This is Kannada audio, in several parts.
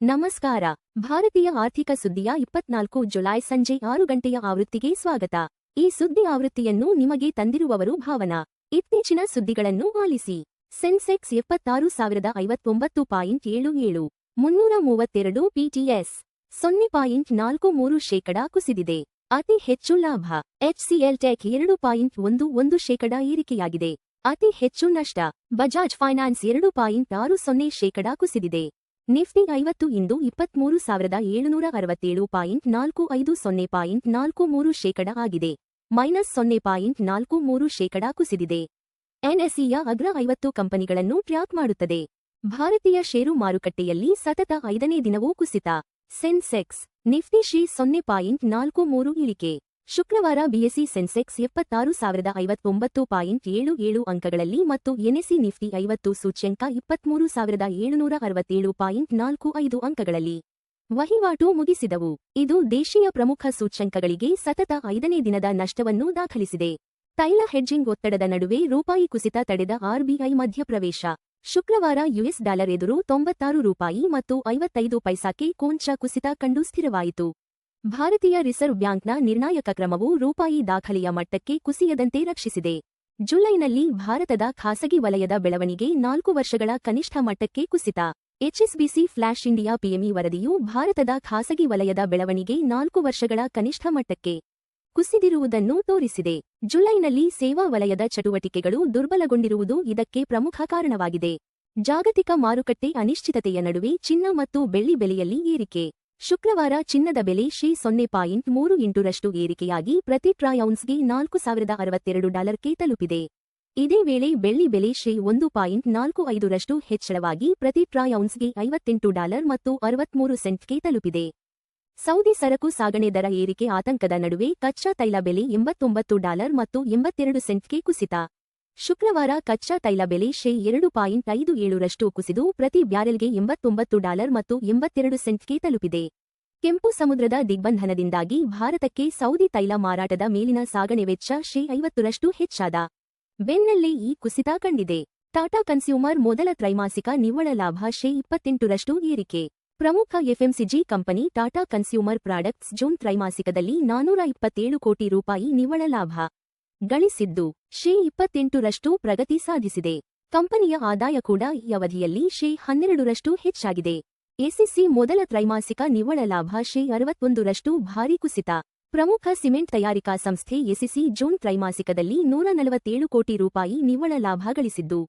ನಮಸ್ಕಾರ. ಭಾರತೀಯ ಆರ್ಥಿಕ ಸುದ್ದಿಯ 24 ಜುಲೈ ಸಂಜೆ 6 ಗಂಟೆಯ ಆವೃತ್ತಿಗೆ ಸ್ವಾಗತ. ಈ ಸುದ್ದಿ ಆವೃತ್ತಿಯನ್ನು ನಿಮಗೆ ತಂದಿರುವವರು ಭಾವನಾ. ಇತ್ತೀಚಿನ ಸುದ್ದಿಗಳನ್ನು ಆಲಿಸಿ. ಸೆನ್ಸೆಕ್ಸ್ 76,059.77, 332 ಪಿಟಿಎಸ್, 0.43% ಕುಸಿದಿದೆ. ಅತಿ ಹೆಚ್ಚು ಲಾಭ. ಎಚ್ಸಿಎಲ್ ಟೆಕ್ 2.11% ಏರಿಕೆಯಾಗಿದೆ. ಅತಿ ಹೆಚ್ಚು ನಷ್ಟ. ಬಜಾಜ್ ಫೈನಾನ್ಸ್ 2.60% ಕುಸಿದಿದೆ. ನಿಫ್ಟಿ 50 ಇಂದು 23,767.45, 0.43% ಆಗಿದೆ. -0.43% ಕುಸಿದಿದೆ. ಎನ್ಎಸ್ಇಯ ಅಗ್ರ 50 ಕಂಪನಿಗಳನ್ನು ಟ್ರ್ಯಾಕ್ ಮಾಡುತ್ತದೆ. ಭಾರತೀಯ ಷೇರು ಮಾರುಕಟ್ಟೆಯಲ್ಲಿ ಸತತ 5ನೇ ದಿನವೂ ಕುಸಿತ. ಸೆನ್ಸೆಕ್ಸ್, ನಿಫ್ಟಿ ಶಿ 0.43 ಇಳಿಕೆ. ಶುಕ್ರವಾರ ಬಿಎಸ್ಇ ಸೆನ್ಸೆಕ್ಸ್ 76,059.77 ಅಂಕಗಳಲ್ಲಿ ಮತ್ತು ಎನ್ಎಸ್ಇ ನಿಫ್ಟಿ 50 ಸೂಚ್ಯಂಕ 23,767.45 ಅಂಕಗಳಲ್ಲಿ ವಹಿವಾಟು ಮುಗಿಸಿದವು. ಇದು ದೇಶೀಯ ಪ್ರಮುಖ ಸೂಚ್ಯಂಕಗಳಿಗೆ ಸತತ 5ನೇ ದಿನದ ನಷ್ಟವನ್ನು ದಾಖಲಿಸಿದೆ. ತೈಲ ಹೆಡ್ಜಿಂಗ್ ಒತ್ತಡದ ನಡುವೆ ರೂಪಾಯಿ ಕುಸಿತ ತಡೆದ ಆರ್ಬಿಐ ಮಧ್ಯಪ್ರವೇಶ. ಶುಕ್ರವಾರ ಯುಎಸ್ ಡಾಲರ್ ಎದುರು 96 ರೂಪಾಯಿ ಮತ್ತು 55 ಪೈಸಾಕ್ಕೆ ಕೊಂಚ ಕುಸಿತ ಕಂಡು ಸ್ಥಿರವಾಯಿತು. ಭಾರತೀಯ ರಿಸರ್ವ್ ಬ್ಯಾಂಕ್ನ ನಿರ್ಣಾಯಕ ಕ್ರಮವು ರೂಪಾಯಿ ದಾಖಲೆಯ ಮಟ್ಟಕ್ಕೆ ಕುಸಿಯದಂತೆ ರಕ್ಷಿಸಿದೆ. ಜುಲೈನಲ್ಲಿ ಭಾರತದ ಖಾಸಗಿ ವಲಯದ ಬೆಳವಣಿಗೆ 4 ವರ್ಷಗಳ ಕನಿಷ್ಠ ಮಟ್ಟಕ್ಕೆ ಕುಸಿತ. ಎಚ್ಎಸ್ಬಿಸಿ ಫ್ಲಾಶ್ ಇಂಡಿಯಾ ಪಿಎಂಇ ವರದಿಯು ಭಾರತದ ಖಾಸಗಿ ವಲಯದ ಬೆಳವಣಿಗೆ 4 ವರ್ಷಗಳ ಕನಿಷ್ಠ ಮಟ್ಟಕ್ಕೆ ಕುಸಿದಿರುವುದನ್ನು ತೋರಿಸಿದೆ. ಜುಲೈನಲ್ಲಿ ಸೇವಾ ವಲಯದ ಚಟುವಟಿಕೆಗಳು ದುರ್ಬಲಗೊಂಡಿರುವುದು ಇದಕ್ಕೆ ಪ್ರಮುಖ ಕಾರಣವಾಗಿದೆ. ಜಾಗತಿಕ ಮಾರುಕಟ್ಟೆ ಅನಿಶ್ಚಿತತೆಯ ನಡುವೆ ಚಿನ್ನ ಮತ್ತು ಬೆಳ್ಳಿ ಬೆಲೆಯಲ್ಲಿ ಏರಿಕೆ. ಶುಕ್ರವಾರ ಚಿನ್ನದ ಬೆಲೆ ಶೇ 0.38% ಏರಿಕೆಯಾಗಿ ಪ್ರತಿ ಟ್ರಾಯ್ ಔನ್ಸ್ಗೆ $4,062 ತಲುಪಿದೆ. ಇದೇ ವೇಳೆ ಬೆಳ್ಳಿ ಬೆಲೆ ಶೇ 1.45% ಹೆಚ್ಚಳವಾಗಿ ಪ್ರತಿ ಟ್ರಾಯ್ ಔನ್ಸ್ಗೆ $58 ಮತ್ತು 63 ಸೆಂಟ್ಗೆ ತಲುಪಿದೆ. ಸೌದಿ ಸರಕು ಸಾಗಣೆ ದರ ಏರಿಕೆ ಆತಂಕದ ನಡುವೆ ಕಚ್ಚಾ ತೈಲ ಬೆಲೆ $89 ಮತ್ತು 82 ಸೆಂಟ್ಗೆ ಕುಸಿತ. ಶುಕ್ರವಾರ ಕಚ್ಚಾ ತೈಲ ಬೆಲೆ ಶೇ 2.57% ಕುಸಿದು ಪ್ರತಿ ಬ್ಯಾರೆಲ್ಗೆ $89 ಮತ್ತು 82 ಸೆಂಟ್ಗೆ ತಲುಪಿದೆ. ಕೆಂಪು ಸಮುದ್ರದ ದಿಗ್ಬಂಧನದಿಂದಾಗಿ ಭಾರತಕ್ಕೆ ಸೌದಿ ತೈಲ ಮಾರಾಟದ ಮೇಲಿನ ಸಾಗಣೆ ವೆಚ್ಚ ಶೇ 50% ಹೆಚ್ಚಾದ ಬೆನ್ನಲ್ಲೇ ಈ ಕುಸಿತ ಕಂಡಿದೆ. ಟಾಟಾ ಕನ್ಸ್ಯೂಮರ್ ಮೊದಲ ತ್ರೈಮಾಸಿಕ ನಿವ್ವಳ ಲಾಭ ಶೇ 28% ಏರಿಕೆ. ಪ್ರಮುಖ FMCG company Tata consumer products June ತ್ರೈಮಾಸಿಕದಲ್ಲಿ $427 ಕೋಟಿ ನಿವ್ವಳ ಲಾಭ ಗಳಿಸಿದ್ದು ಶೇ 28% ಪ್ರಗತಿ ಸಾಧಿಸಿದೆ. ಕಂಪನಿಯ ಆದಾಯ ಕೂಡ ಈ ಅವಧಿಯಲ್ಲಿ ಶೇ 12% ಹೆಚ್ಚಾಗಿದೆ. ಎಸಿಸಿ ಮೊದಲ ತ್ರೈಮಾಸಿಕ ನಿವ್ವಳ ಲಾಭ ಶೇ 61% ಭಾರೀ ಕುಸಿತ. ಪ್ರಮುಖ ಸಿಮೆಂಟ್ ತಯಾರಿಕಾ ಸಂಸ್ಥೆ ಎಸಿಸಿ ಜೂನ್ ತ್ರೈಮಾಸಿಕದಲ್ಲಿ $147 ಕೋಟಿ ನಿವ್ವಳ ಲಾಭ ಗಳಿಸಿದ್ದು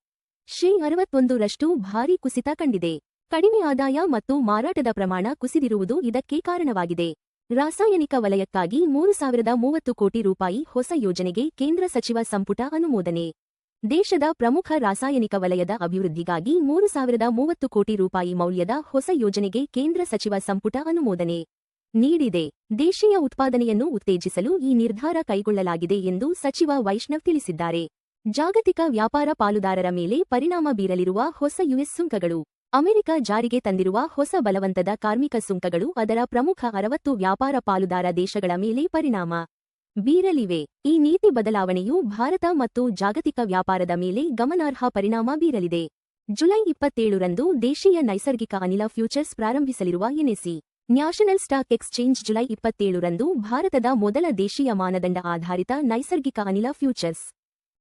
ಶೇ 61% ಭಾರೀ ಕುಸಿತ ಕಂಡಿದೆ. ಕಡಿಮೆ ಆದಾಯ ಮತ್ತು ಮಾರಾಟದ ಪ್ರಮಾಣ ಕುಸಿದಿರುವುದು ಇದಕ್ಕೆ ಕಾರಣವಾಗಿದೆ. ರಾಸಾಯನಿಕ ವಲಯಕ್ಕಾಗಿ $3,030 ಕೋಟಿ ಹೊಸ ಯೋಜನೆಗೆ ಕೇಂದ್ರ ಸಚಿವ ಸಂಪುಟ ಅನುಮೋದನೆ. ದೇಶದ ಪ್ರಮುಖ ರಾಸಾಯನಿಕ ವಲಯದ ಅಭಿವೃದ್ಧಿಗಾಗಿ $3,030 ಕೋಟಿ ಮೌಲ್ಯದ ಹೊಸ ಯೋಜನೆಗೆ ಕೇಂದ್ರ ಸಚಿವ ಸಂಪುಟ ಅನುಮೋದನೆ ನೀಡಿದೆ. ದೇಶೀಯ ಉತ್ಪಾದನೆಯನ್ನು ಉತ್ತೇಜಿಸಲು ಈ ನಿರ್ಧಾರ ಕೈಗೊಳ್ಳಲಾಗಿದೆ ಎಂದು ಸಚಿವ ವೈಷ್ಣವ್ ತಿಳಿಸಿದ್ದಾರೆ. ಜಾಗತಿಕ ವ್ಯಾಪಾರ ಪಾಲುದಾರರ ಮೇಲೆ ಪರಿಣಾಮ ಬೀರಲಿರುವ ಹೊಸ ಯುಎಸ್ ಸುಂಕಗಳು. ಅಮೆರಿಕ ಜಾರಿಗೆ ತಂದಿರುವ ಹೊಸ ಬಲವಂತದ ಕಾರ್ಮಿಕ ಸುಂಕಗಳು ಅದರ ಪ್ರಮುಖ 60 ವ್ಯಾಪಾರ ಪಾಲುದಾರ ದೇಶಗಳ ಮೇಲೆ ಪರಿಣಾಮ ಬೀರಲಿವೆ. ಈ ನೀತಿ ಬದಲಾವಣೆಯು ಭಾರತ ಮತ್ತು ಜಾಗತಿಕ ವ್ಯಾಪಾರದ ಮೇಲೆ ಗಮನಾರ್ಹ ಪರಿಣಾಮ ಬೀರಲಿದೆ. ಜುಲೈ 27ರಂದು ದೇಶೀಯ ನೈಸರ್ಗಿಕ ಅನಿಲ ಫ್ಯೂಚರ್ಸ್ ಪ್ರಾರಂಭಿಸಲಿರುವ NSE national stock exchange July 27ರಂದು ಭಾರತದ ಮೊದಲ ದೇಶೀಯ ಮಾನದಂಡ ಆಧಾರಿತ ನೈಸರ್ಗಿಕ ಅನಿಲ ಫ್ಯೂಚರ್ಸ್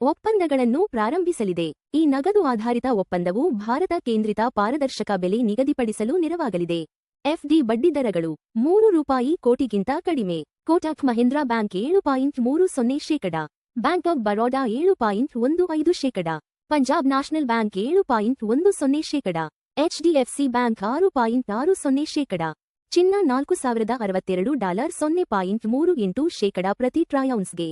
ಒಪ್ಪಂದಗಳನ್ನು ಪ್ರಾರಂಭಿಸಲಿದೆ. ಈ ನಗದು ಆಧಾರಿತ ಒಪ್ಪಂದವು ಭಾರತ ಕೇಂದ್ರಿತ ಪಾರದರ್ಶಕ ಬೆಲೆ ನಿಗದಿಪಡಿಸಲು ನೆರವಾಗಲಿದೆ. ಎಫ್ಡಿ ಬಡ್ಡಿದರಗಳು ₹3 ಕೋಟಿಗಿಂತ ಕಡಿಮೆ. Kotak Mahindra bank 7.30%, bank of Baroda 7.15%, Punjab national bank 7.10%, HDFC bank 6.60%. ಚಿನ್ನ $4,062 0.38% ಪ್ರತಿ ಟ್ರಾಯ್ ಔನ್ಸ್ಗೆ.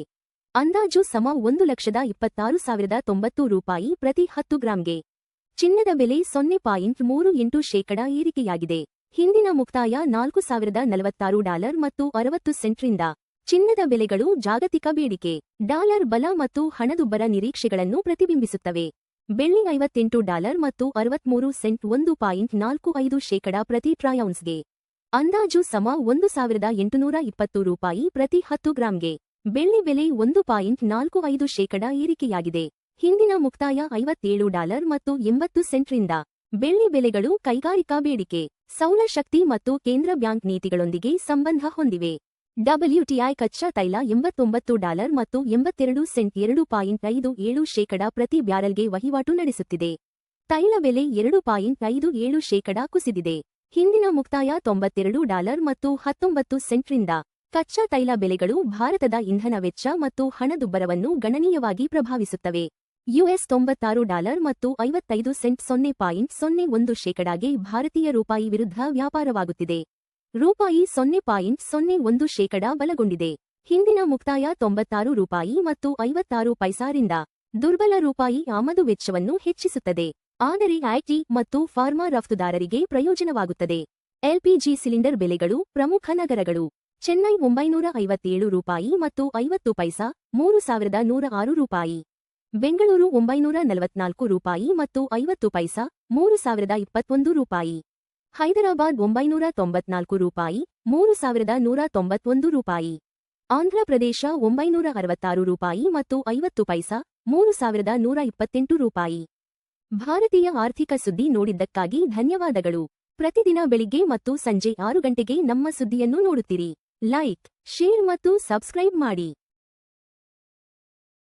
ಅಂದಾಜು ಸಮ $1,26,090 ಪ್ರತಿ 10 ಗ್ರಾಂಗೆ. ಚಿನ್ನದ ಬೆಲೆ 0.38% ಏರಿಕೆಯಾಗಿದೆ. ಹಿಂದಿನ ಮುಕ್ತಾಯ $4,046 ಮತ್ತು 60 ಸೆಂಟ್ರಿಂದ. ಚಿನ್ನದ ಬೆಲೆಗಳು ಜಾಗತಿಕ ಬೇಡಿಕೆ, ಡಾಲರ್ ಬಲ ಮತ್ತು ಹಣದುಬ್ಬರ ನಿರೀಕ್ಷೆಗಳನ್ನು ಪ್ರತಿಬಿಂಬಿಸುತ್ತವೆ. ಬೆಳ್ಳಿ $58 ಮತ್ತು 63 ಸೆಂಟ್ 1.45% ಪ್ರತಿ ಟ್ರಾಯ್ ಔನ್ಸ್ಗೆ. ಅಂದಾಜು ಸಮ $1,820 ಪ್ರತಿ 10 ಗ್ರಾಂಗೆ. ಬೆಳ್ಳಿ ಬೆಲೆ 1.45% ಏರಿಕೆಯಾಗಿದೆ. ಹಿಂದಿನ ಮುಕ್ತಾಯ $57 ಮತ್ತು 80 ಸೆಂಟ್ರಿಂದ. ಬೆಳ್ಳಿ ಬೆಲೆಗಳು ಕೈಗಾರಿಕಾ ಬೇಡಿಕೆ, ಸೌರಶಕ್ತಿ ಮತ್ತು ಕೇಂದ್ರ ಬ್ಯಾಂಕ್ ನೀತಿಗಳೊಂದಿಗೆ ಸಂಬಂಧ ಹೊಂದಿವೆ. WTI ಕಚ್ಚಾ ತೈಲ $89 ಮತ್ತು 82 ಸೆಂಟ್ 2.57% ಪ್ರತಿ ಬ್ಯಾರೆಲ್ಗೆ ವಹಿವಾಟು ನಡೆಸುತ್ತಿದೆ. ತೈಲ ಬೆಲೆ 2.57% ಕುಸಿದಿದೆ. ಹಿಂದಿನ ಮುಕ್ತಾಯ $92 ಮತ್ತು 19 ಸೆಂಟ್ರಿಂದ. ಕಚ್ಚಾ ತೈಲ ಬೆಲೆಗಳು ಭಾರತದ ಇಂಧನ ವೆಚ್ಚ ಮತ್ತು ಹಣದುಬ್ಬರವನ್ನು ಗಣನೀಯವಾಗಿ ಪ್ರಭಾವಿಸುತ್ತವೆ. US $96 ಮತ್ತು 55 ಸೆಂಟ್ 0.01%ಗೆ ಭಾರತೀಯ ರೂಪಾಯಿ ವಿರುದ್ಧ ವ್ಯಾಪಾರವಾಗುತ್ತಿದೆ. ರೂಪಾಯಿ 0.01% ಬಲಗೊಂಡಿದೆ. ಹಿಂದಿನ ಮುಕ್ತಾಯ $96 ಮತ್ತು 56 ಪೈಸಾರಿಂದ. ದುರ್ಬಲ ರೂಪಾಯಿ ಆಮದು ವೆಚ್ಚವನ್ನು ಹೆಚ್ಚಿಸುತ್ತದೆ, ಆದರೆ ಐಟಿ ಮತ್ತು ಫಾರ್ಮಾ ರಫ್ತುದಾರರಿಗೆ ಪ್ರಯೋಜನವಾಗುತ್ತದೆ. LPG ಸಿಲಿಂಡರ್ ಬೆಲೆಗಳು ಪ್ರಮುಖ ನಗರಗಳು. ಚೆನ್ನೈ $957 ಮತ್ತು 50 ಪೈಸಾ, $3,106. ಬೆಂಗಳೂರು $944 ಮತ್ತು 50 ಪೈಸಾ, $3,021. ಹೈದರಾಬಾದ್ $994, $3,191. ಆಂಧ್ರಪ್ರದೇಶ $966 ಮತ್ತು 50 ಪೈಸಾ, $3,128. ಭಾರತೀಯ ಆರ್ಥಿಕ ಸುದ್ದಿ ನೋಡಿದ್ದಕ್ಕಾಗಿ ಧನ್ಯವಾದಗಳು. ಪ್ರತಿದಿನ ಬೆಳಿಗ್ಗೆ ಮತ್ತು ಸಂಜೆ 6 ಗಂಟೆಗೆ ನಮ್ಮ ಸುದ್ದಿಯನ್ನು ನೋಡುತ್ತೀರಿ. ಲೈಕ್, ಶೇರ್ ಮತ್ತು ಸಬ್ಸ್ಕ್ರೈಬ್ ಮಾಡಿ.